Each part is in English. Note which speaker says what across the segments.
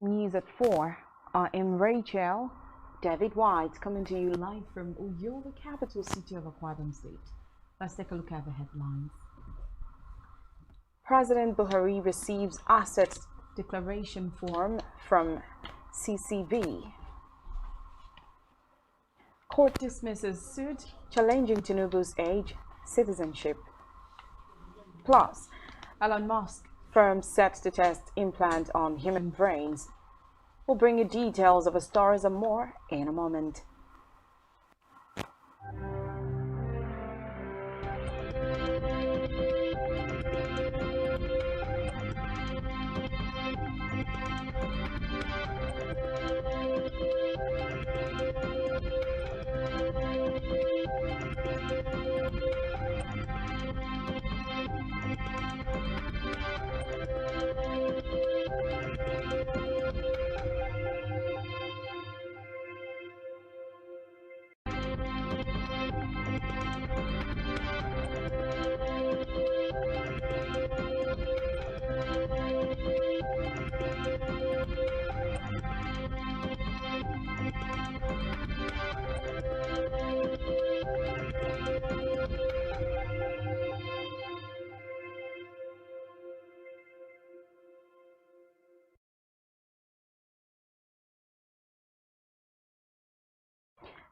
Speaker 1: News at 4. I'm Rachel. David White coming to you live from Uyo, the capital city of Akwa Ibom State. Let's take a look at the headlines. President Buhari receives assets declaration form from CCV. Court dismisses suit challenging Tinubu's age citizenship. Plus, Elon Musk firm set to test implant on human brains. We'll bring you details of the stories and more in a moment.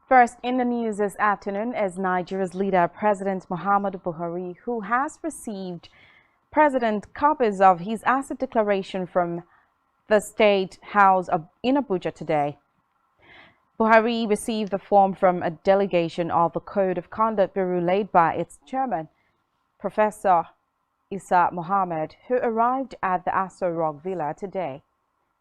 Speaker 1: First in the news this afternoon is Nigeria's leader, President Muhammadu Buhari, who has received copies of his asset declaration from the State House in Abuja today. Buhari received the form from a delegation of the Code of Conduct Bureau led by its chairman, Professor Isa Mohammed, who arrived at the Aso Rock Villa today.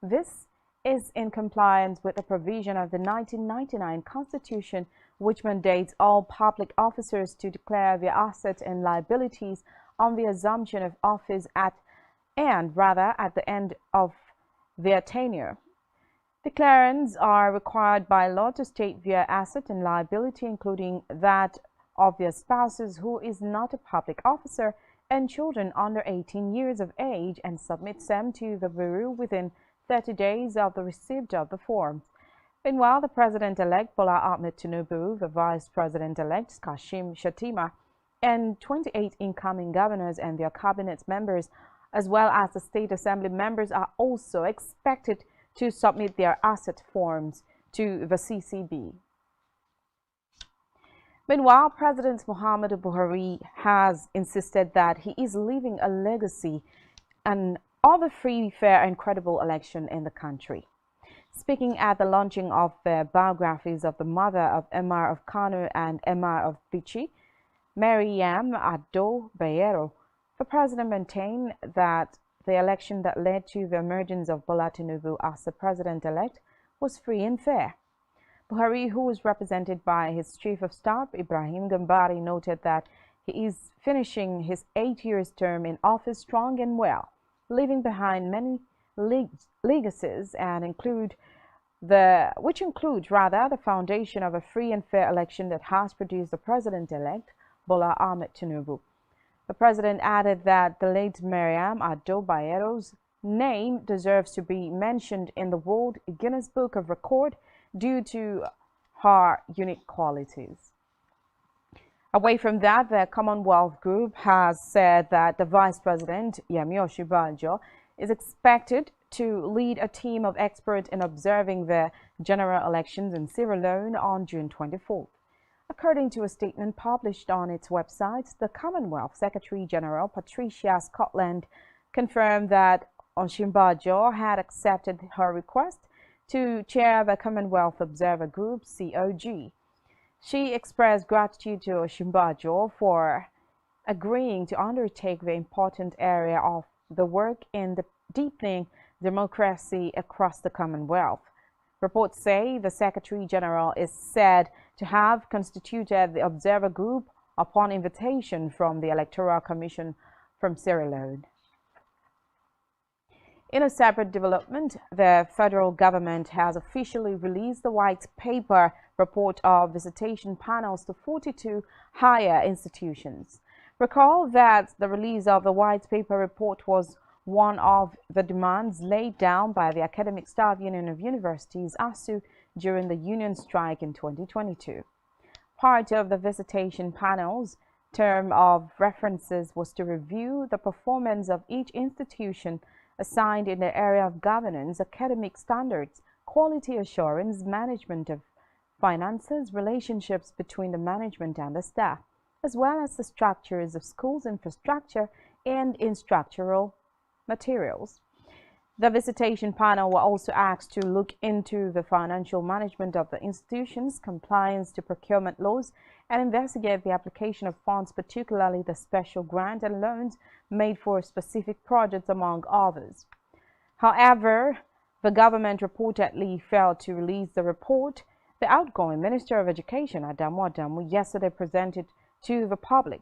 Speaker 1: This is in compliance with the provision of the 1999 Constitution, which mandates all public officers to declare their assets and liabilities on the assumption of office at the end of their tenure. Declarants are required by law to state their asset and liability, including that of their spouses who is not a public officer and children under 18 years of age, and submit them to the Bureau within 30 days of the receipt of the forms. Meanwhile, the President-elect Bola Ahmed Tinubu, the Vice President-elect Kashim Shettima, and 28 incoming governors and their cabinet members, as well as the State Assembly members, are also expected to submit their asset forms to the CCB. Meanwhile, President Muhammadu Buhari has insisted that he is leaving a legacy and of a free, fair and credible election in the country. Speaking at the launching of the biographies of the mother of Emir of Kano and Emir of Bichi, Mariam Ado Bayero, the president maintained that the election that led to the emergence of Bola Tinubu as the president-elect was free and fair. Buhari, who was represented by his chief of staff, Ibrahim Gambari, noted that he is finishing his 8-year term in office strong and well, leaving behind many legacies and includes the foundation of a free and fair election that has produced the president-elect Bola Ahmed Tinubu. The president added that the late Mariam Ado Bayero's name deserves to be mentioned in the World Guinness Book of Record due to her unique qualities. Away from that, the Commonwealth Group has said that the Vice President, Yemi Osinbajo, is expected to lead a team of experts in observing the general elections in Sierra Leone on June 24th. According to a statement published on its website, the Commonwealth Secretary General Patricia Scotland confirmed that Osinbajo had accepted her request to chair the Commonwealth Observer Group, COG. She expressed gratitude to Osinbajo for agreeing to undertake the important area of the work in deepening democracy across the Commonwealth. Reports say the Secretary General is said to have constituted the Observer Group upon invitation from the Electoral Commission from Sierra Leone. In a separate development, the federal government has officially released the white paper report of visitation panels to 42 higher institutions. Recall that the release of the white paper report was one of the demands laid down by the Academic Staff Union of Universities (ASU) during the union strike in 2022. Part of the visitation panel's term of references was to review the performance of each institution assigned in the area of governance, academic standards, quality assurance, management of finances, relationships between the management and the staff, as well as the structures of schools' infrastructure and instructional materials. The visitation panel were also asked to look into the financial management of the institutions, compliance to procurement laws, and investigate the application of funds, particularly the special grant and loans made for specific projects, among others. However, the government reportedly failed to release the report the outgoing Minister of Education, Adamu, yesterday presented to the public.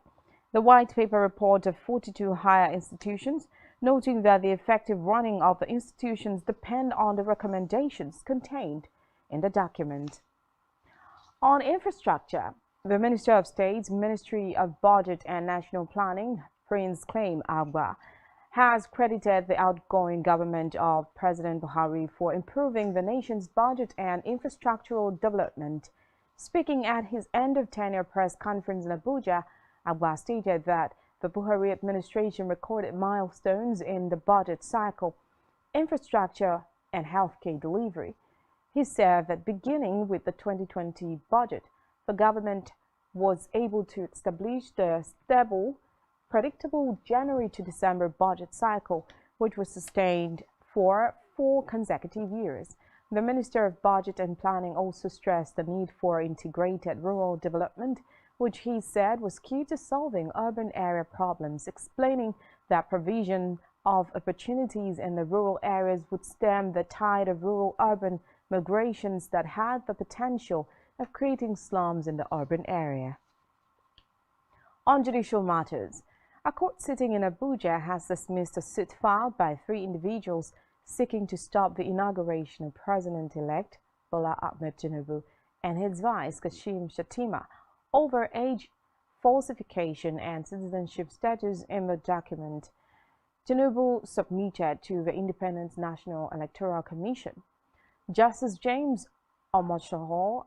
Speaker 1: The white paper report of 42 higher institutions, noting that the effective running of the institutions depend on the recommendations contained in the document. On infrastructure, the Minister of State's Ministry of Budget and National Planning, Prince Claim Agba, has credited the outgoing government of President Buhari for improving the nation's budget and infrastructural development. Speaking at his end-of-tenure press conference in Abuja, Agba stated that the Buhari administration recorded milestones in the budget cycle, infrastructure, and healthcare delivery. He said that beginning with the 2020 budget, the government was able to establish the stable, predictable January to December budget cycle, which was sustained for 4 consecutive years. The Minister of Budget and Planning also stressed the need for integrated rural development, which he said was key to solving urban area problems, explaining that provision of opportunities in the rural areas would stem the tide of rural-urban migrations that had the potential of creating slums in the urban area. On judicial matters, a court sitting in Abuja has dismissed a suit filed by 3 individuals seeking to stop the inauguration of President-elect Bola Ahmed Tinubu and his vice Kashim Shettima over age falsification and citizenship status in the document Tinubu submitted to the Independent National Electoral Commission. Justice James Omotosho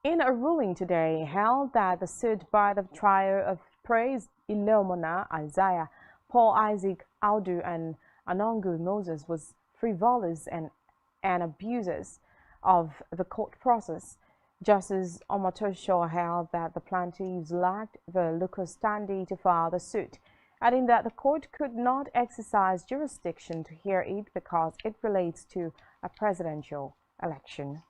Speaker 1: in a ruling today held that the suit by the trio of praised Ileomona Isaiah, Paul Isaac Audu, and Anongu Moses was frivolous and abuses of the court process. Justice Omotosho held that the plaintiffs lacked the legal standing to file the suit, adding that the court could not exercise jurisdiction to hear it because it relates to a presidential election.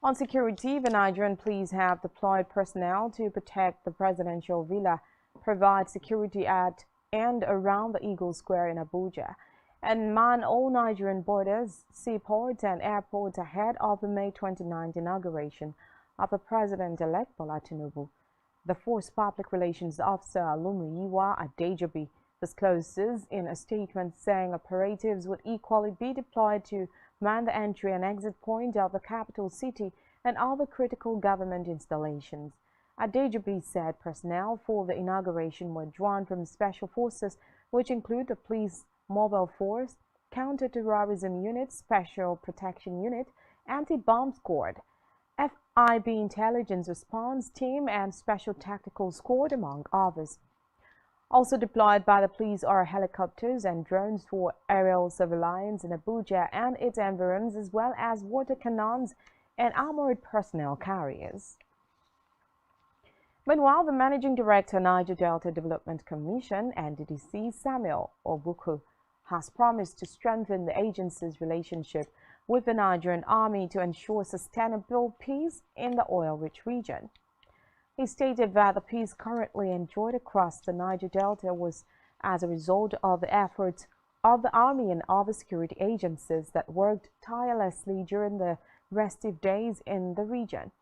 Speaker 1: On security, the Nigerian police have deployed personnel to protect the presidential villa, provide security at and around the Eagle Square in Abuja, and man all Nigerian borders, seaports, and airports ahead of the May 29th inauguration of the President-elect Bola Tinubu. The Force Public Relations Officer Olumuyiwa Adejobi discloses in a statement saying operatives would equally be deployed to man the entry and exit point of the capital city and other critical government installations. Adejobi said personnel for the inauguration were drawn from special forces, which include the police mobile force, counter-terrorism unit, special protection unit, anti-bomb squad, FIB intelligence response team, and special tactical squad, among others. Also deployed by the police are helicopters and drones for aerial surveillance in Abuja and its environs, as well as water cannons and armored personnel carriers. Meanwhile, the Managing Director, Niger Delta Development Commission, NDDC, Samuel Obuku, has promised to strengthen the agency's relationship with the Nigerian Army to ensure sustainable peace in the oil-rich region. He stated that the peace currently enjoyed across the Niger Delta was as a result of the efforts of the Army and other security agencies that worked tirelessly during the restive days in the region.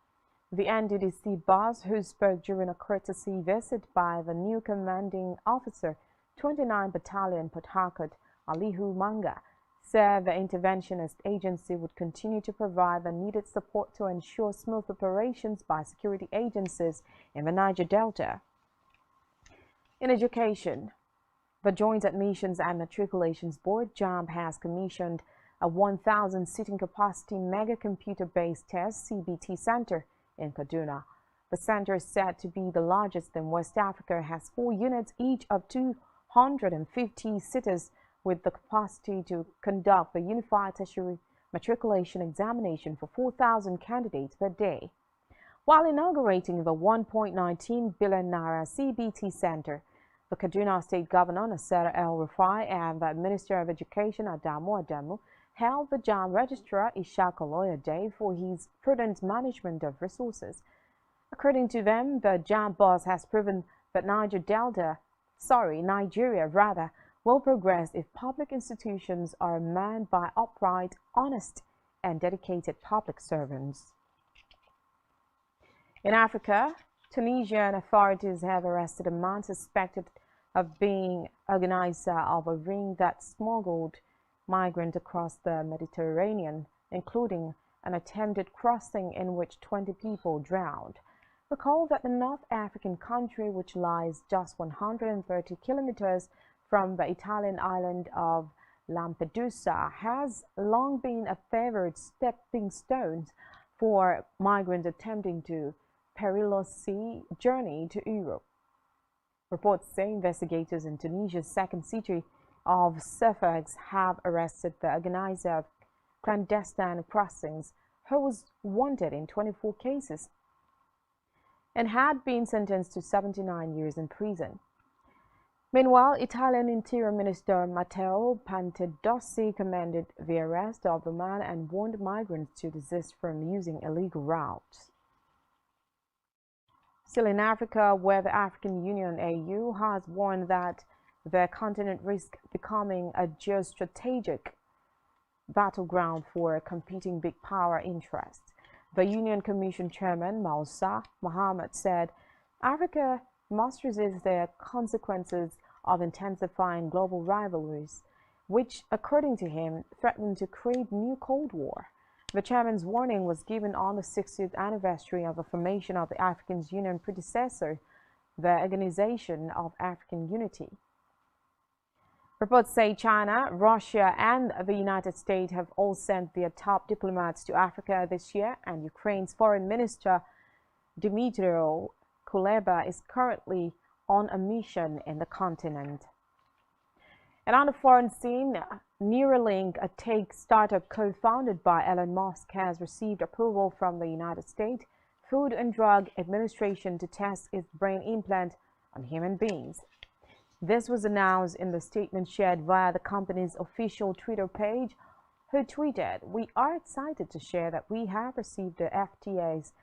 Speaker 1: The NDDC boss, who spoke during a courtesy visit by the new commanding officer, 29 Battalion Port Harcourt, Alihu Manga, said the interventionist agency would continue to provide the needed support to ensure smooth operations by security agencies in the Niger Delta. In education, the Joint Admissions and Matriculations Board (JAMB) has commissioned a 1,000 seating capacity mega computer-based test CBT center in Kaduna. The center is said to be the largest in West Africa, has 4 units each of 250 sitters with the capacity to conduct the unified tertiary matriculation examination for 4,000 candidates per day. While inaugurating the 1.19 billion naira CBT center, the Kaduna State Governor Nasser El-Rufai and the Minister of Education Adamu held the JAMB Registrar Ishaq Oloyede for his prudent management of resources. According to them, the JAMB boss has proven that Nigeria will progress if public institutions are manned by upright, honest, and dedicated public servants. In Africa, Tunisian authorities have arrested a man suspected of being organizer of a ring that smuggled migrants across the Mediterranean, including an attempted crossing in which 20 people drowned. Recall that the North African country, which lies just 130 kilometers from the Italian island of Lampedusa, has long been a favored stepping stone for migrants attempting to perilous sea journey to Europe. Reports say investigators in Tunisia's second city of Sfax have arrested the organizer of clandestine crossings, who was wanted in 24 cases and had been sentenced to 79 years in prison. Meanwhile, Italian Interior Minister Matteo Piantedosi commended the arrest of the man and warned migrants to desist from using illegal routes. Still in Africa, where the African Union AU has warned that the continent risks becoming a geostrategic battleground for competing big power interests. The Union Commission Chairman Moussa Mohammed said Africa must resist the consequences of intensifying global rivalries, which, according to him, threaten to create new Cold War. The chairman's warning was given on the 60th anniversary of the formation of the African Union predecessor, the Organization of African Unity. Reports say China, Russia, and the United States have all sent their top diplomats to Africa this year, and Ukraine's Foreign Minister Dmytro Kuleba is currently on a mission in the continent. And on the foreign scene, Neuralink, a tech startup co-founded by Elon Musk, has received approval from the United States Food and Drug Administration to test its brain implant on human beings. This was announced in the statement shared via the company's official Twitter page, who tweeted, "We are excited to share that we have received the FDA's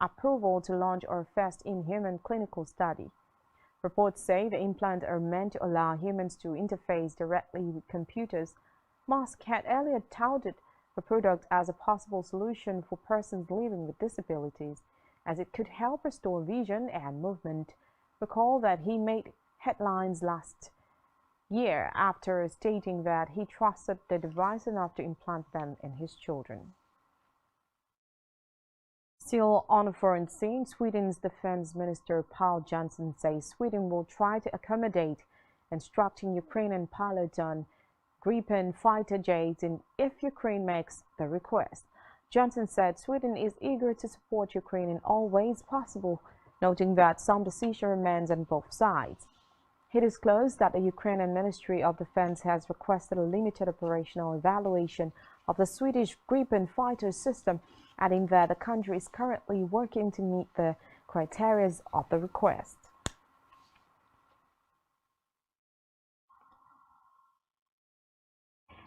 Speaker 1: approval to launch our first in-human clinical study." Reports say the implants are meant to allow humans to interface directly with computers. Musk had earlier touted the product as a possible solution for persons living with disabilities, as it could help restore vision and movement. Recall that he made headlines last year after stating that he trusted the device enough to implant them in his children. Still on the foreign scene, Sweden's Defense Minister Paul Johnson says Sweden will try to accommodate instructing Ukrainian pilots on Gripen fighter jets if Ukraine makes the request. Johnson said Sweden is eager to support Ukraine in all ways possible, noting that some decision remains on both sides. He disclosed that the Ukrainian Ministry of Defense has requested a limited operational evaluation of the Swedish Gripen fighter system, adding that the country is currently working to meet the criteria of the request.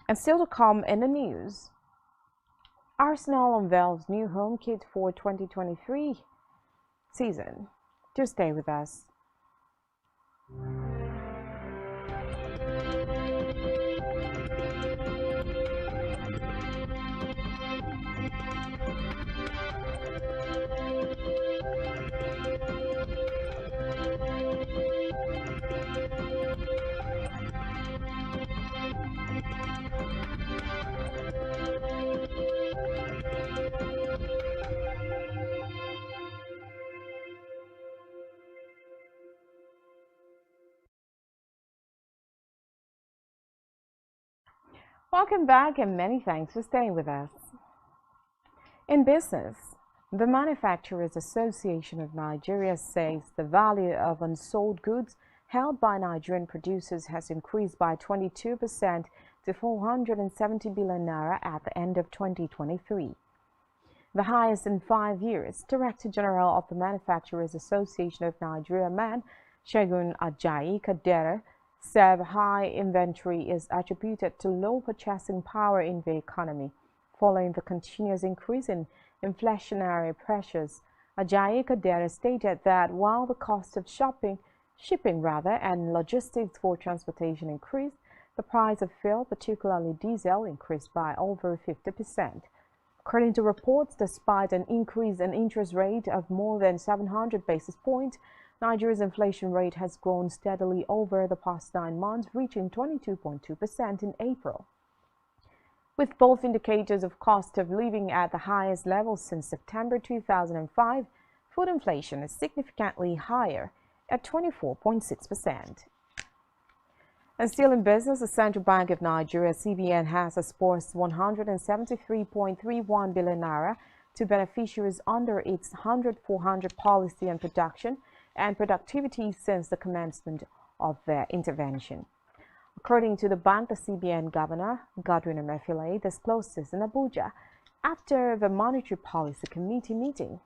Speaker 1: And still to come in the news, Arsenal unveils new home kit for 2023 season. Do stay with us. Welcome back and many thanks for staying with us. In business, the Manufacturers Association of Nigeria says the value of unsold goods held by Nigerian producers has increased by 22% to 470 billion naira at the end of 2023. The highest in 5 years. Director General of the Manufacturers Association of Nigeria, MAN, Segun Ajayi Kadere, said high inventory is attributed to low purchasing power in the economy, following the continuous increase in inflationary pressures. Ajayi Kadere stated that while the cost of shipping and logistics for transportation increased, the price of fuel, particularly diesel, increased by over 50%. According to reports, despite an increase in interest rate of more than 700 basis points, Nigeria's inflation rate has grown steadily over the past 9 months, reaching 22.2% in April. With both indicators of cost of living at the highest level since September 2005, food inflation is significantly higher at 24.6%. And still in business, the Central Bank of Nigeria, CBN, has disbursed 173.31 billion naira to beneficiaries under its 100-400 policy on production and productivity since the commencement of their intervention. According to the bank, the CBN Governor, Godwin Emefiele, disclosed this in Abuja after the Monetary Policy Committee meeting.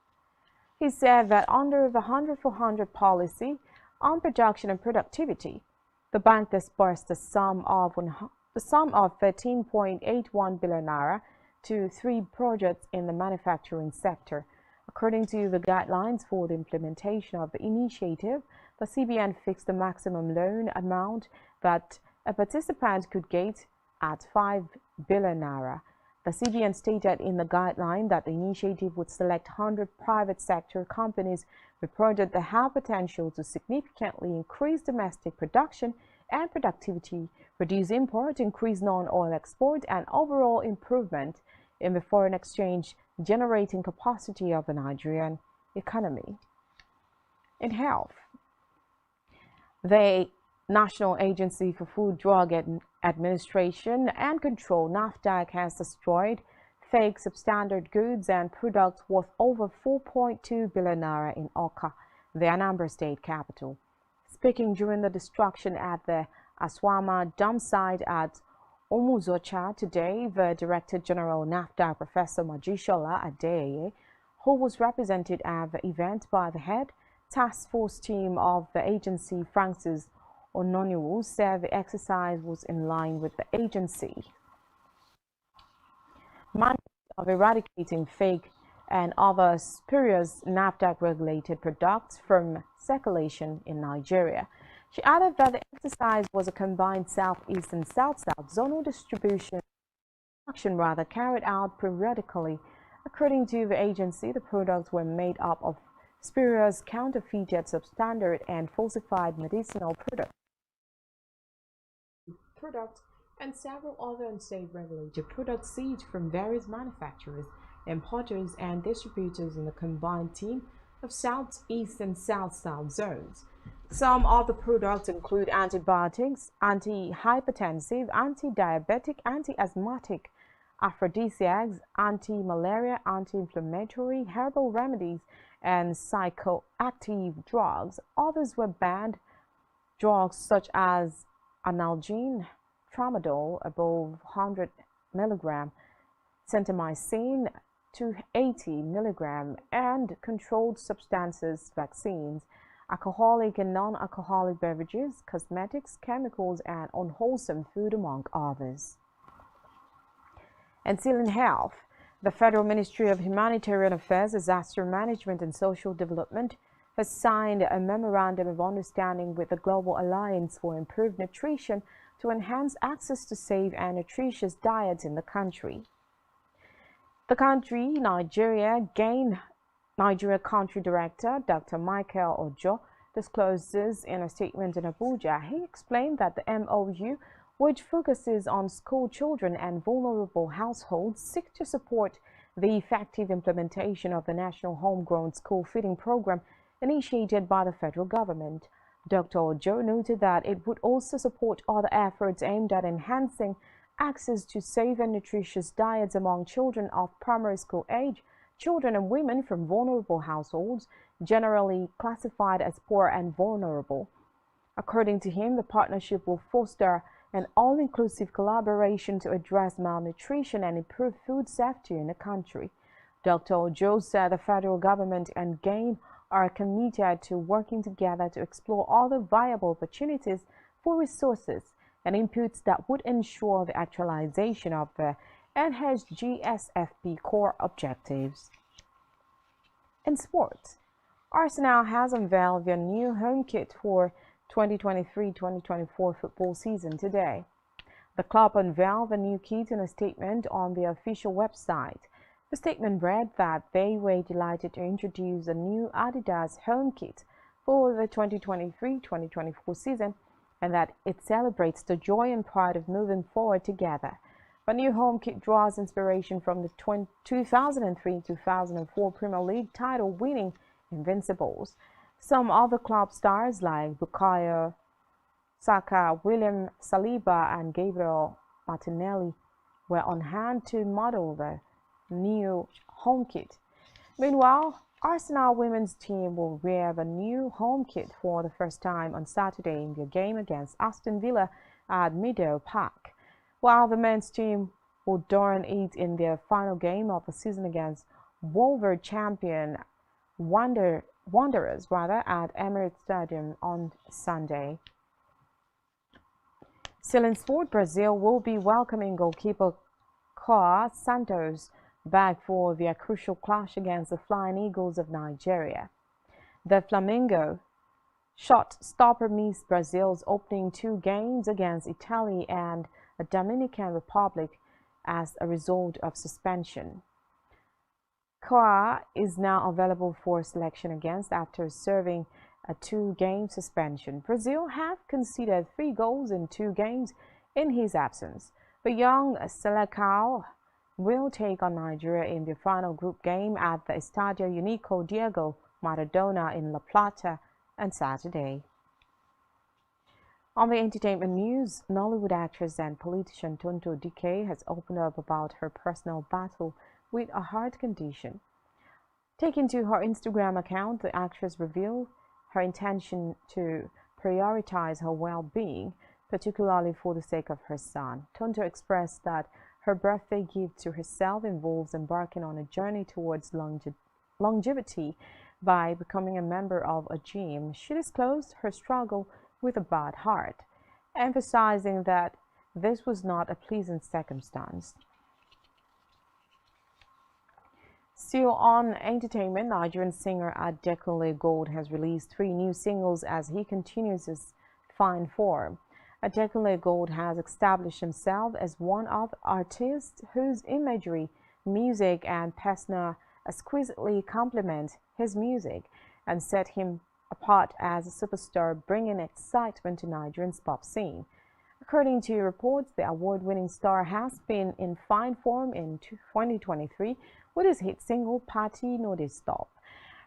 Speaker 1: He said that under the 100-400 policy on production and productivity, the bank disbursed the sum of 13.81 billion naira to 3 projects in the manufacturing sector. According to the guidelines for the implementation of the initiative, the CBN fixed the maximum loan amount that a participant could get at 5 billion naira. The CBN stated in the guideline that the initiative would select 100 private sector companies with projects that have potential to significantly increase domestic production and productivity, reduce import, increase non-oil export, and overall improvement in the foreign exchange generating capacity of the Nigerian economy. In health, the National Agency for Food, Drug Administration and Control, NAFDAC, has destroyed fake substandard goods and products worth over 4.2 billion naira in Awka, the Anambra State capital. Speaking during the destruction at the Aswama dump site at Omuzocha today, the Director General NAFDAC, Professor Majishola Adeyeye, who was represented at the event by the head task force team of the agency, Francis Ononiwu, said the exercise was in line with the agency mandate of eradicating fake and other spurious NAFDAC-regulated products from circulation in Nigeria. She added that the exercise was a combined Southeast and South-South zonal action carried out periodically. According to the agency, the products were made up of spurious, counterfeited, substandard, and falsified medicinal products and several other unsafe regulated products seized from various manufacturers, importers, and distributors in the combined team of Southeast and South-South zones. Some of the products include antibiotics, anti-hypertensive, anti-diabetic, anti-asthmatic, aphrodisiacs, anti-malaria, anti-inflammatory, herbal remedies, and psychoactive drugs. Others were banned drugs such as analgin, tramadol above 100 mg, centamycin 280 mg, and controlled substances, vaccines, alcoholic and non-alcoholic beverages, cosmetics, chemicals, and unwholesome food, among others. And still in health, the Federal Ministry of Humanitarian Affairs, Disaster Management and Social Development has signed a memorandum of understanding with the Global Alliance for Improved Nutrition to enhance access to safe and nutritious diets in the country. The Nigeria Country Director, Dr. Michael Ojo, discloses in a statement in Abuja. He explained that the MOU, which focuses on school children and vulnerable households, seeks to support the effective implementation of the National Homegrown School Feeding Program initiated by the federal government. Dr. Ojo noted that it would also support other efforts aimed at enhancing access to safe and nutritious diets among children of primary school age, children and women from vulnerable households, generally classified as poor and vulnerable. According to him, the partnership will foster an all-inclusive collaboration to address malnutrition and improve food safety in the country. Dr. Ojo said the federal government and GAIN are committed to working together to explore all the viable opportunities for resources and inputs that would ensure the actualization of the NHGSFP core objectives. In sports, Arsenal has unveiled their new home kit for 2023-2024 football season today. The club unveiled the new kit in a statement on their official website. The statement read that they were delighted to introduce a new Adidas home kit for the 2023-2024 season and that it celebrates the joy and pride of moving forward together. The new home kit draws inspiration from the 2003-2004 Premier League title-winning Invincibles. Some other club stars like Bukayo Saka, William Saliba, and Gabriel Martinelli were on hand to model the new home kit. Meanwhile, Arsenal women's team will wear the new home kit for the first time on Saturday in their game against Aston Villa at Meadow Park, while the men's team will don it in their final game of the season against Wolver champion Wanderers at Emirates Stadium on Sunday. Still in sport, Brazil will be welcoming goalkeeper Coa Santos back for their crucial clash against the Flying Eagles of Nigeria. The Flamengo shot stopper missed Brazil's opening two games against Italy and the Dominican Republic as a result of suspension. Coa is now available for selection against after serving a two-game suspension. Brazil have conceded 3 goals in 2 games in his absence. The young Selecao will take on Nigeria in the final group game at the Estadio Único Diego Maradona in La Plata on Saturday. On the entertainment news, Nollywood actress and politician Tonto Dike has opened up about her personal battle with a heart condition. Taken to her Instagram account, the actress revealed her intention to prioritize her well-being, particularly for the sake of her son. Tonto expressed that her birthday gift to herself involves embarking on a journey towards longevity by becoming a member of a gym. She disclosed her struggle with a bad heart, emphasizing that this was not a pleasant circumstance. Still on entertainment, Nigerian singer Adekunle Gold has released 3 new singles as he continues his fine form. Adekunle Gold has established himself as one of the artists whose imagery, music, and persona exquisitely complement his music and set him apart as a superstar, bringing excitement to Nigerian's pop scene. According to reports, the award-winning star has been in fine form in 2023 with his hit single Party No Dey Stop,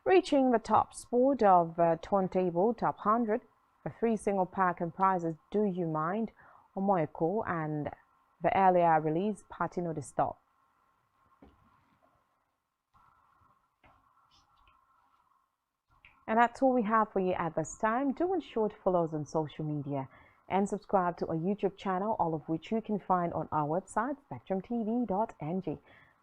Speaker 1: reaching the top spot of Turntable Top 100. The 3 single pack comprises Do You Mind, Omoeko, and the earlier release Party No Dey Stop. And that's all we have for you at this time. Do ensure to follow us on social media and subscribe to our YouTube channel, all of which you can find on our website, spectrumtv.ng.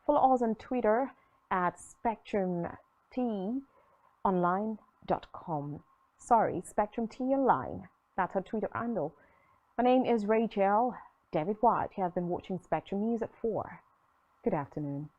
Speaker 1: Follow us on Twitter at spectrumtonline.com. Sorry, spectrumtonline. That's our Twitter handle. My name is Rachel David White. You have been watching Spectrum News at 4. Good afternoon.